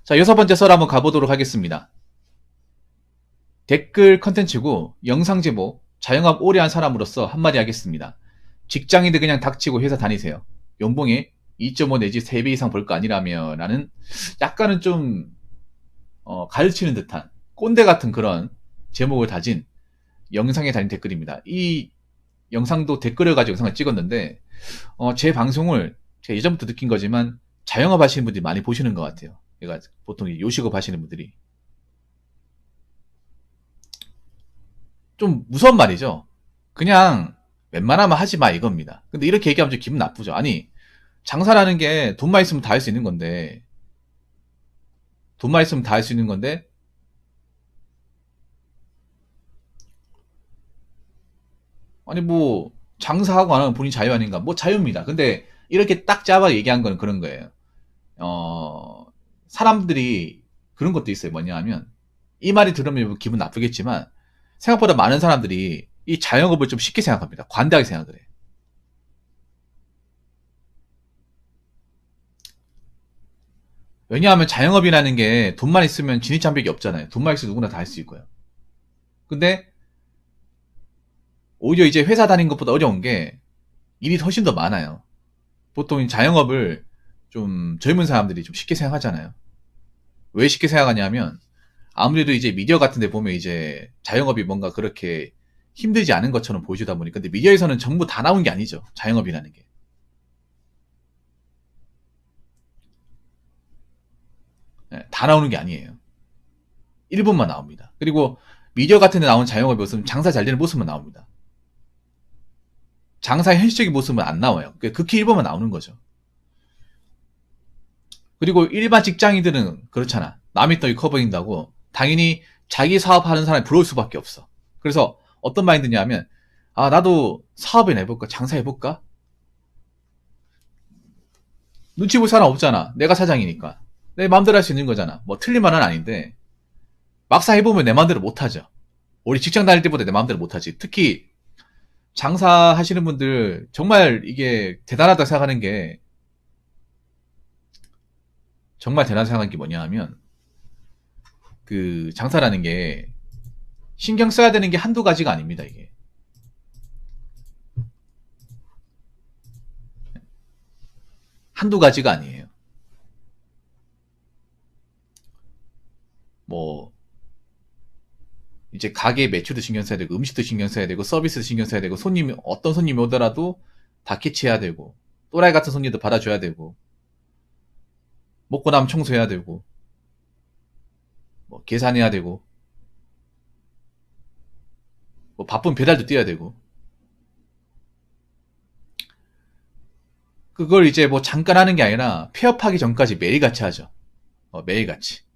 자, 6번째 썰 한번 가보도록 하겠습니다. 댓글 컨텐츠고 영상 제목 자영업 오래 한 사람으로서 한마디 하겠습니다. 직장인들 그냥 닥치고 회사 다니세요. 연봉에 2.5 내지 3배 이상 벌 거 아니라면 라는 약간은 좀 가르치는 듯한 꼰대 같은 그런 제목을 다진 영상에 달린 댓글입니다. 이 영상도 댓글을 가지고 영상을 찍었는데 제 방송을 제가 예전부터 느낀 거지만 자영업 하시는 분들이 많이 보시는 것 같아요. 그러니까 보통 요식업 하시는 분들이 좀 무서운 말이죠. 그냥 웬만하면 하지 마 이겁니다. 근데 이렇게 얘기하면 좀 기분 나쁘죠. 아니 장사라는 게 돈만 있으면 다 할 수 있는 건데 돈만 있으면 다 할 수 있는 건데 아니 뭐 장사하고 안 하면 본인 자유 아닌가? 뭐 자유입니다. 근데 이렇게 딱 잡아 얘기한 건 그런 거예요. 사람들이 그런 것도 있어요. 뭐냐 하면 이 말이 들으면 기분 나쁘겠지만 생각보다 많은 사람들이 이 자영업을 좀 쉽게 생각합니다. 관대하게 생각을 해. 왜냐하면 자영업이라는 게 돈만 있으면 진입장벽이 없잖아요. 돈만 있으면 누구나 다 할 수 있고요. 근데 오히려 이제 회사 다니는 것보다 어려운 게 일이 훨씬 더 많아요. 보통 자영업을 좀 젊은 사람들이 좀 쉽게 생각하잖아요. 왜 쉽게 생각하냐면 아무래도 이제 미디어 같은 데 보면 이제 자영업이 뭔가 그렇게 힘들지 않은 것처럼 보여주다 보니까 근데 미디어에서는 전부 다 나온 게 아니죠. 자영업이라는 게. 다 나오는 게 아니에요. 일부만 나옵니다. 그리고 미디어 같은 데 나온 자영업이 모습은 장사 잘 되는 모습만 나옵니다. 장사의 현실적인 모습은 안 나와요. 극히 일부만 나오는 거죠. 그리고 일반 직장인들은 그렇잖아. 남의 떡이 커 보인다고 당연히 자기 사업하는 사람이 부러울 수밖에 없어. 그래서 어떤 마인드냐면 아 나도 사업이나 해볼까? 장사해볼까? 눈치 볼 사람 없잖아. 내가 사장이니까. 내 마음대로 할 수 있는 거잖아. 뭐 틀린 말은 아닌데 막상 해보면 내 마음대로 못하죠. 우리 직장 다닐 때보다 내 마음대로 못하지. 특히 장사하시는 분들 정말 이게 대단하다 생각하는 게 정말 대단하다 생각하는 게 뭐냐 하면 그 장사라는 게 신경 써야 되는 게 한두 가지가 아닙니다. 이게 한두 가지가 아니에요. 뭐 이제 가게 매출도 신경 써야 되고 음식도 신경 써야 되고 서비스도 신경 써야 되고 손님이 어떤 손님이 오더라도 다 캐치해야 되고 또라이 같은 손님도 받아줘야 되고 먹고 나면 청소해야 되고 뭐 계산해야 되고 뭐 바쁜 배달도 뛰어야 되고 그걸 이제 뭐 잠깐 하는 게 아니라 폐업하기 전까지 매일같이 하죠. 매일같이.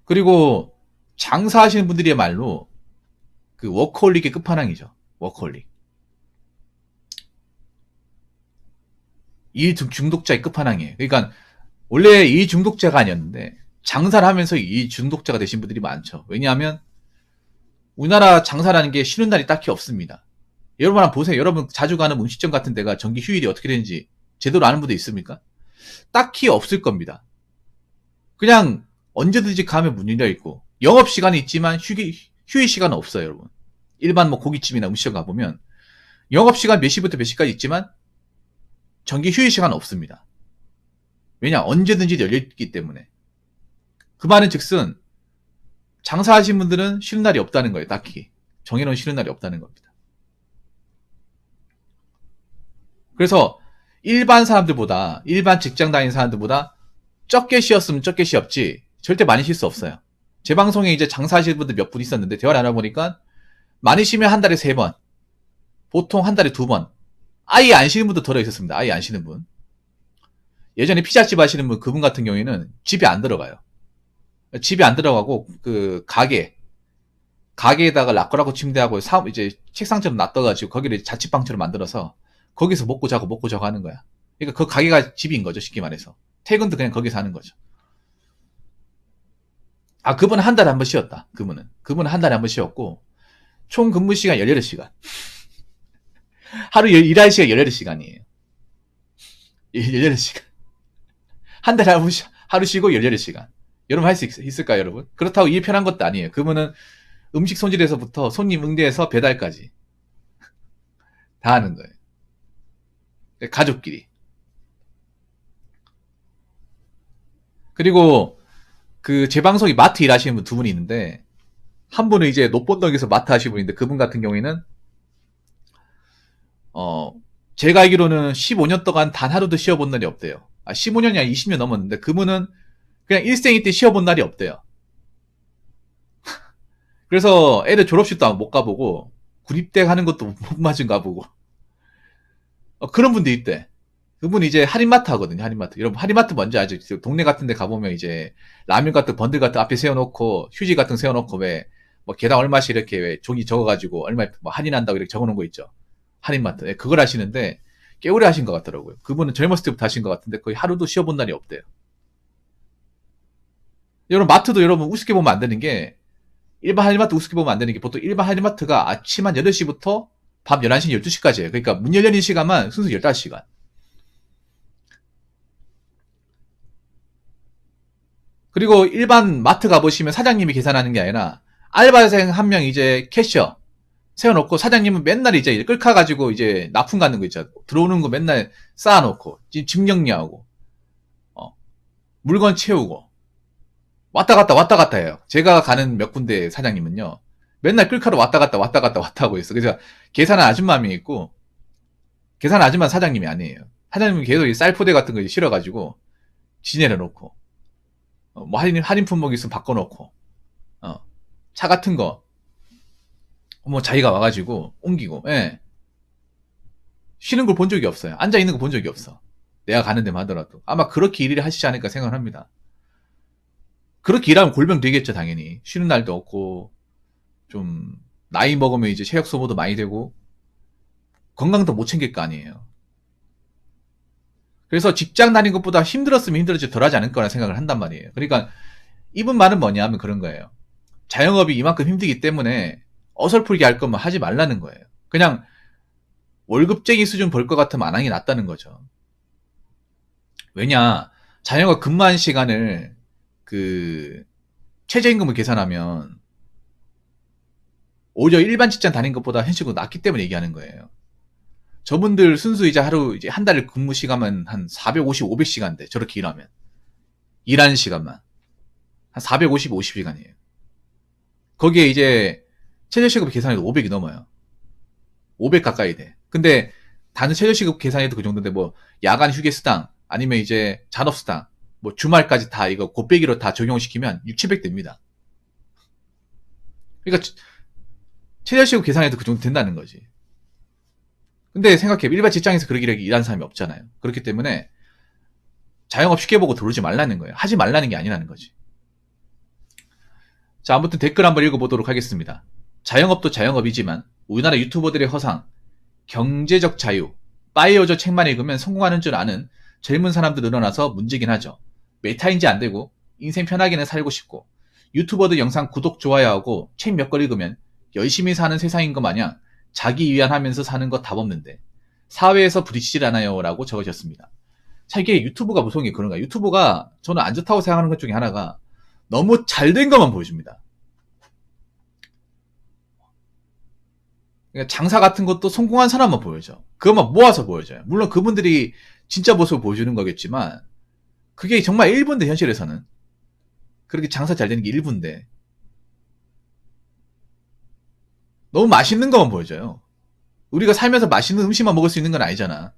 그리고 장사하시는 분들이야말로 그 워커홀릭의 끝판왕이죠. 워커홀릭. 일 중독자의 끝판왕이에요. 그러니까 원래 일 중독자가 아니었는데 장사를 하면서 일 중독자가 되신 분들이 많죠. 왜냐하면 우리나라 장사라는 게 쉬는 날이 딱히 없습니다. 여러분 한번 보세요. 여러분 자주 가는 음식점 같은 데가 정기 휴일이 어떻게 되는지 제대로 아는 분도 있습니까? 딱히 없을 겁니다. 그냥 언제든지 가면 문 열려 있고 영업 시간이 있지만 휴일 시간은 없어요, 여러분. 일반 뭐 고깃집이나 음식점 가보면 영업 시간 몇 시부터 몇 시까지 있지만 정기 휴일 시간은 없습니다. 왜냐? 언제든지 열려 있기 때문에. 그 말은 즉슨 장사하신 분들은 쉬는 날이 없다는 거예요, 딱히. 정해놓은 쉬는 날이 없다는 겁니다. 그래서 일반 사람들보다 일반 직장 다니는 사람들보다 적게 쉬었으면 적게 쉬었지 절대 많이 쉴 수 없어요. 제 방송에 이제 장사하시는 분들 몇 분 있었는데 대화를 알아보니까 많이 쉬면 한 달에 3번, 보통 한 달에 2번, 아예 안 쉬는 분도 들어 있었습니다. 아예 안 쉬는 분. 예전에 피자집 하시는 분 그분 같은 경우에는 집에 안 들어가요. 집에 안 들어가고 그 가게에다가 라커라커 침대하고 이제 책상처럼 놔둬가지고 거기를 자취방처럼 만들어서 거기서 먹고 자고 하는 거야. 그러니까 그 가게가 집인 거죠. 쉽게 말해서. 퇴근도 그냥 거기서 하는 거죠. 아, 그분은 한 달에 한 번 쉬었다. 그분은 한 달에 한 번 쉬었고, 총 근무 시간 18시간. 하루 일할 시간 18시간이에요. 18시간. 한 달에 하루 쉬고 18시간. 여러분 할 수 있을까요, 여러분? 그렇다고 일 편한 것도 아니에요. 그분은 음식 손질에서부터 손님 응대해서 배달까지 다 하는 거예요. 가족끼리. 그리고 그 제 방송이 마트 일하시는 분 두 분이 있는데 한 분은 이제 노본동에서 마트 하시는 분인데 그분 같은 경우에는 제가 알기로는 15년 동안 단 하루도 쉬어본 날이 없대요. 15년이 아니라 20년 넘었는데 그분은 그냥 일생일 때 쉬어본 날이 없대요. 그래서 애들 졸업식도 못 가보고 구립대 가는 것도 못 맞은 가보고 그런 분도 있대. 그분이 이제 할인마트 하거든요. 할인마트. 여러분 할인마트 뭔지 알죠? 동네 같은 데 가보면 이제 라면 같은 번들 같은 앞에 세워놓고 휴지 같은 거 세워놓고 왜 뭐 개당 얼마씩 이렇게 왜 종이 적어가지고 얼마 뭐 할인한다고 이렇게 적어놓은 거 있죠. 할인마트. 예, 그걸 하시는데 꽤 오래 하신 것 같더라고요. 그분은 젊었을 때부터 하신 것 같은데 거의 하루도 쉬어본 날이 없대요. 여러분 마트도 여러분 우습게 보면 안 되는 게 일반 할인마트 우습게 보면 안 되는 게 보통 일반 할인마트가 아침 한 8시부터 밤 11시, 12시까지예요. 그러니까 문 열리는 시간만 순수 15시간. 그리고 일반 마트 가보시면 사장님이 계산하는 게 아니라 알바생 한 명 이제 캐셔 세워놓고 사장님은 맨날 이제 끌카가지고 이제 납품 가는 거 있죠. 들어오는 거 맨날 쌓아놓고 짐 정리하고 물건 채우고 왔다 갔다 해요. 제가 가는 몇 군데 사장님은요. 맨날 끌카로 왔다 갔다 하고 있어. 그래서 계산한 아줌마 한 명 있고 계산 아줌마 사장님이 아니에요. 사장님은 계속 이 쌀포대 같은 거 실어가지고 지내려놓고 뭐 할인 품목 있으면 바꿔놓고 차 같은 거 뭐 자기가 와가지고 옮기고 예. 쉬는 걸 본 적이 없어요. 앉아 있는 거 본 적이 없어. 내가 가는 데만 하더라도 아마 그렇게 일을 하시지 않을까 생각을 합니다. 그렇게 일하면 골병 되겠죠, 당연히. 쉬는 날도 없고 좀 나이 먹으면 이제 체력 소모도 많이 되고 건강도 못 챙길 거 아니에요. 그래서 직장 다닌 것보다 힘들었으면 힘들었지 덜하지 않을 거라 생각을 한단 말이에요. 그러니까 이분 말은 뭐냐 하면 그런 거예요. 자영업이 이만큼 힘들기 때문에 어설프게 할 거면 하지 말라는 거예요. 그냥 월급쟁이 수준 벌 것 같으면 안 하는 게 낫다는 거죠. 왜냐, 자영업 근무한 시간을 그 최저임금을 계산하면 오히려 일반 직장 다닌 것보다 현실적으로 낫기 때문에 얘기하는 거예요. 저분들 순수 이제 하루 이제 한 달 근무 시간은 한 450, 500시간 돼. 저렇게 일하면 일하는 시간만 한 450, 50시간이에요. 거기에 이제 최저시급 계산해도 500이 넘어요. 500 가까이 돼. 근데 단순 최저시급 계산해도 그 정도인데 뭐 야간 휴게 수당 아니면 이제 잔업 수당 뭐 주말까지 다 이거 곱빼기로 다 적용시키면 6, 700 됩니다. 그러니까 최저시급 계산해도 그 정도 된다는 거지. 근데 생각해 일반 직장에서 그렇게 일하는 사람이 없잖아요. 그렇기 때문에 자영업 쉽게 보고 들어오지 말라는 거예요. 하지 말라는 게 아니라는 거지. 자, 아무튼 댓글 한번 읽어보도록 하겠습니다. 자영업도 자영업이지만 우리나라 유튜버들의 허상, 경제적 자유, 파이어저 책만 읽으면 성공하는 줄 아는 젊은 사람도 늘어나서 문제긴 하죠. 메타인지 안 되고 인생 편하게는 살고 싶고 유튜버들 영상 구독 좋아요하고 책 몇 권 읽으면 열심히 사는 세상인 것 마냥 자기 위안하면서 사는 거 답 없는데 사회에서 부딪히질 않아요 라고 적으셨습니다. 자, 이게 유튜브가 무서운 게 그런가. 유튜브가 저는 안 좋다고 생각하는 것 중에 하나가 너무 잘된 것만 보여줍니다. 그러니까 장사 같은 것도 성공한 사람만 보여줘. 그것만 모아서 보여줘요. 물론 그분들이 진짜 모습을 보여주는 거겠지만 그게 정말 일부인데 현실에서는 그렇게 장사 잘 되는 게 일부인데 너무 맛있는 것만 보여줘요. 우리가 살면서 맛있는 음식만 먹을 수 있는 건 아니잖아.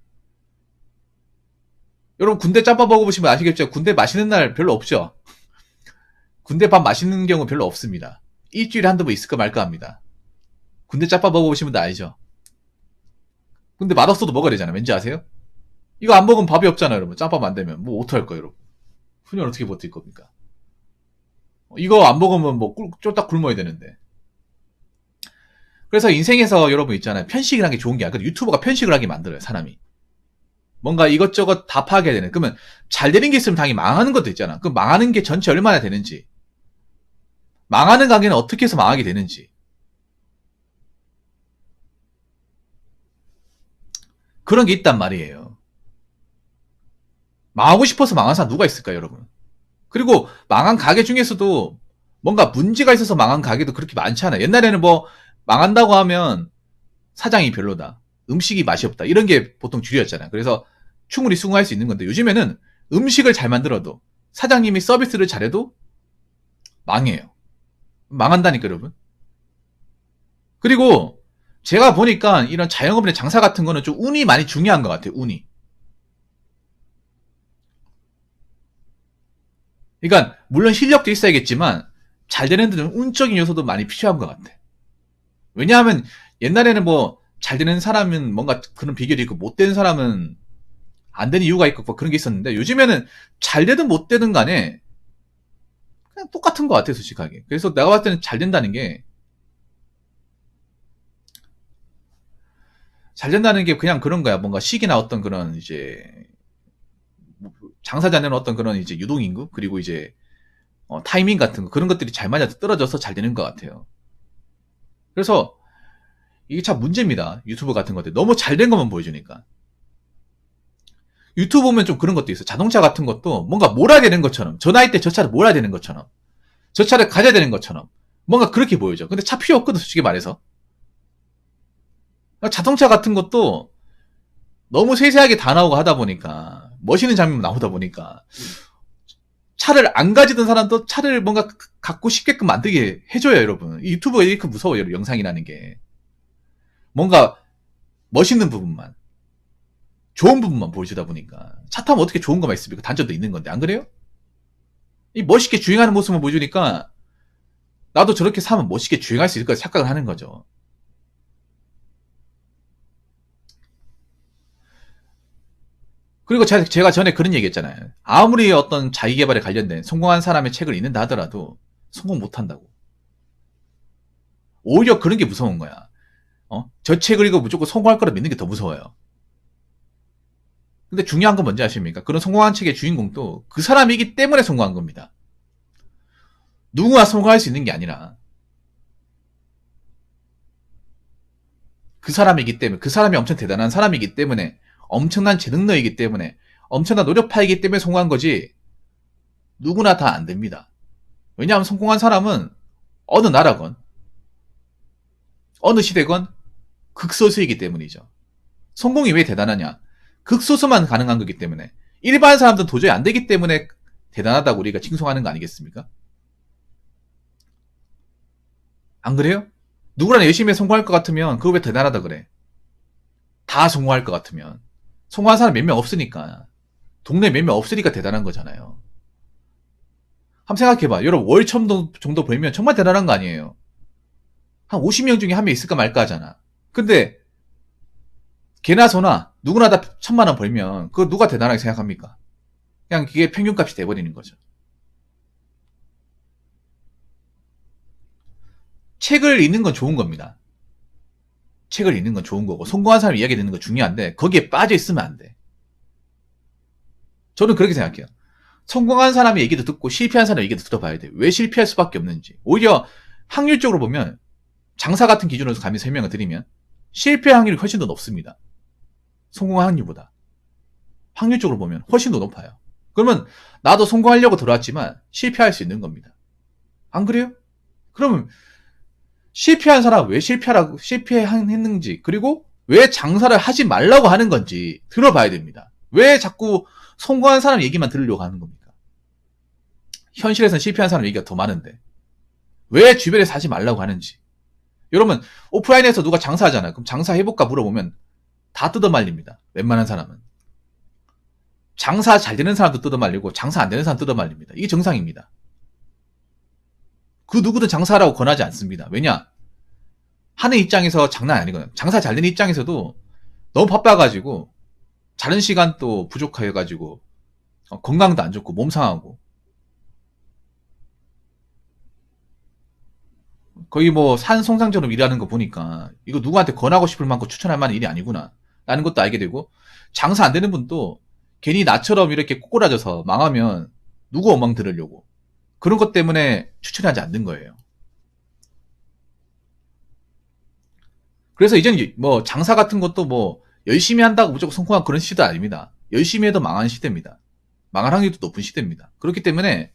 여러분 군대 짬밥 먹어보시면 아시겠죠? 군대 맛있는 날 별로 없죠? 군대 밥 맛있는 경우 별로 없습니다. 일주일에 한두 번 있을까 말까 합니다. 군대 짬밥 먹어보시면 다 알죠? 근데 맛없어도 먹어야 되잖아. 왠지 아세요? 이거 안 먹으면 밥이 없잖아요, 여러분. 짬밥 안 되면. 뭐, 어떡할 거예요, 여러분? 훈련 어떻게 버틸 겁니까? 이거 안 먹으면 뭐, 쫄딱 굶어야 되는데. 그래서 인생에서 여러분 있잖아요. 편식을 하는 게 좋은 게 아니라 유튜버가 편식을 하게 만들어요, 사람이. 뭔가 이것저것 다 파악해야 되는. 그러면 잘 되는 게 있으면 당연히 망하는 것도 있잖아. 그럼 망하는 게 전체 얼마나 되는지. 망하는 가게는 어떻게 해서 망하게 되는지. 그런 게 있단 말이에요. 망하고 싶어서 망한 사람 누가 있을까요, 여러분? 그리고 망한 가게 중에서도 뭔가 문제가 있어서 망한 가게도 그렇게 많지 않아요. 옛날에는 뭐 망한다고 하면 사장이 별로다, 음식이 맛이 없다, 이런 게 보통 주류였잖아요. 그래서 충분히 수긍할 수 있는 건데, 요즘에는 음식을 잘 만들어도, 사장님이 서비스를 잘해도 망해요. 망한다니까, 여러분. 그리고 제가 보니까 이런 자영업이나 장사 같은 거는 좀 운이 많이 중요한 것 같아요. 운이. 그러니까 물론 실력도 있어야겠지만 잘 되는 데는 운적인 요소도 많이 필요한 것 같아. 왜냐하면 옛날에는 뭐 잘 되는 사람은 뭔가 그런 비결이 있고 못 되는 사람은 안 되는 이유가 있고 뭐 그런 게 있었는데, 요즘에는 잘 되든 못 되든 간에 그냥 똑같은 것 같아요, 솔직하게. 그래서 내가 봤을 때는 잘 된다는 게, 그냥 그런 거야. 뭔가 시기나 어떤 그런 이제 장사 잘 되는 어떤 그런 이제 유동인구, 그리고 이제 타이밍 같은 거, 그런 것들이 잘 맞아서 떨어져서 잘 되는 것 같아요. 그래서 이게 참 문제입니다. 유튜브 같은 것들 너무 잘 된 것만 보여주니까. 유튜브 보면 좀 그런 것도 있어. 자동차 같은 것도 뭔가 몰아야 되는 것처럼, 저 나이 때 저 차를 몰아야 되는 것처럼, 저 차를 가져야 되는 것처럼 뭔가 그렇게 보여져. 근데 차 필요 없거든, 솔직히 말해서. 자동차 같은 것도 너무 세세하게 다 나오고 하다 보니까, 멋있는 장면 나오다 보니까, 차를 안 가지던 사람도 차를 뭔가 갖고 싶게끔 만들게 해줘요, 여러분. 유튜브가 이렇게 무서워요, 영상이라는 게. 뭔가 멋있는 부분만, 좋은 부분만 보여주다 보니까, 차 타면 어떻게 좋은 것만 있습니까? 단점도 있는 건데, 안 그래요? 이 멋있게 주행하는 모습만 보여주니까 나도 저렇게 사면 멋있게 주행할 수 있을 거라 착각을 하는 거죠. 그리고 제가 전에 그런 얘기 했잖아요. 아무리 어떤 자기개발에 관련된 성공한 사람의 책을 읽는다 하더라도 성공 못한다고. 오히려 그런 게 무서운 거야. 저 책을 읽고 무조건 성공할 거라 믿는 게 더 무서워요. 근데 중요한 건 뭔지 아십니까? 그런 성공한 책의 주인공도 그 사람이기 때문에 성공한 겁니다. 누구나 성공할 수 있는 게 아니라 그 사람이기 때문에, 그 사람이 엄청 대단한 사람이기 때문에, 엄청난 재능러이기 때문에, 엄청난 노력파이기 때문에 성공한 거지, 누구나 다 안 됩니다. 왜냐하면 성공한 사람은 어느 나라건 어느 시대건 극소수이기 때문이죠. 성공이 왜 대단하냐? 극소수만 가능한 거기 때문에. 일반 사람들은 도저히 안 되기 때문에 대단하다고 우리가 칭송하는 거 아니겠습니까? 안 그래요? 누구나 열심히 성공할 것 같으면 그거 왜 대단하다 그래? 다 성공할 것 같으면. 성공한 사람 몇 명 없으니까. 동네 몇 명 없으니까 대단한 거잖아요. 한번 생각해봐. 여러분, 월 정도 벌면 정말 대단한 거 아니에요? 한 50명 중에 한 명 있을까 말까 하잖아. 근데 개나 소나 누구나 다 1,000만 원 벌면 그거 누가 대단하게 생각합니까? 그냥 그게 평균값이 돼버리는 거죠. 책을 읽는 건 좋은 겁니다. 책을 읽는 건 좋은 거고, 성공한 사람 이야기 듣는 건 중요한데 거기에 빠져 있으면 안 돼. 저는 그렇게 생각해요. 성공한 사람의 얘기도 듣고 실패한 사람의 얘기도 들어봐야 돼. 왜 실패할 수밖에 없는지. 오히려 확률적으로 보면, 장사 같은 기준으로 감히 설명을 드리면 실패 확률이 훨씬 더 높습니다. 성공한 확률보다. 확률적으로 보면 훨씬 더 높아요. 그러면 나도 성공하려고 들어왔지만 실패할 수 있는 겁니다. 안 그래요? 그러면 실패한 사람 왜 실패했는지, 그리고 왜 장사를 하지 말라고 하는 건지 들어봐야 됩니다. 왜 자꾸 성공한 사람 얘기만 들으려고 하는 겁니까? 현실에서는 실패한 사람 얘기가 더 많은데 왜 주변에서 하지 말라고 하는지. 여러분, 오프라인에서 누가 장사하잖아요. 그럼 장사해볼까 물어보면 다 뜯어말립니다. 웬만한 사람은. 장사 잘 되는 사람도 뜯어말리고 장사 안 되는 사람 뜯어말립니다. 이게 정상입니다. 그 누구든 장사하라고 권하지 않습니다. 왜냐? 하는 입장에서 장난 아니거든요. 장사 잘 되는 입장에서도 너무 바빠가지고 자는 시간도 부족해가지고 건강도 안 좋고 몸 상하고, 거의 뭐 산송장처럼 일하는 거 보니까 이거 누구한테 권하고 싶을 만큼 추천할 만한 일이 아니구나 라는 것도 알게 되고, 장사 안 되는 분도 괜히 나처럼 이렇게 꼬꾸라져서 망하면 누구 원망 들으려고, 그런 것 때문에 추천하지 않는 거예요. 그래서 이제는 뭐 장사 같은 것도 뭐 열심히 한다고 무조건 성공한 그런 시대도 아닙니다. 열심히 해도 망하는 시대입니다. 망할 확률도 높은 시대입니다. 그렇기 때문에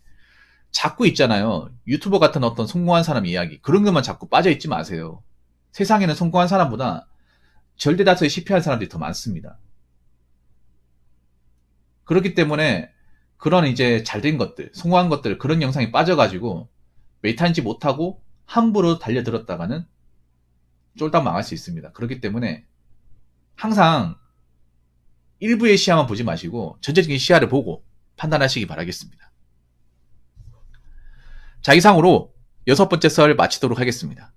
자꾸 있잖아요. 유튜버 같은 어떤 성공한 사람 이야기. 그런 것만 자꾸 빠져있지 마세요. 세상에는 성공한 사람보다 절대다수의 실패한 사람들이 더 많습니다. 그렇기 때문에 그런 이제 잘된 것들, 성공한 것들, 그런 영상이 빠져가지고 메이타인지 못하고 함부로 달려들었다가는 쫄딱 망할 수 있습니다. 그렇기 때문에 항상 일부의 시야만 보지 마시고 전체적인 시야를 보고 판단하시기 바라겠습니다. 자, 이상으로 6번째 썰 마치도록 하겠습니다.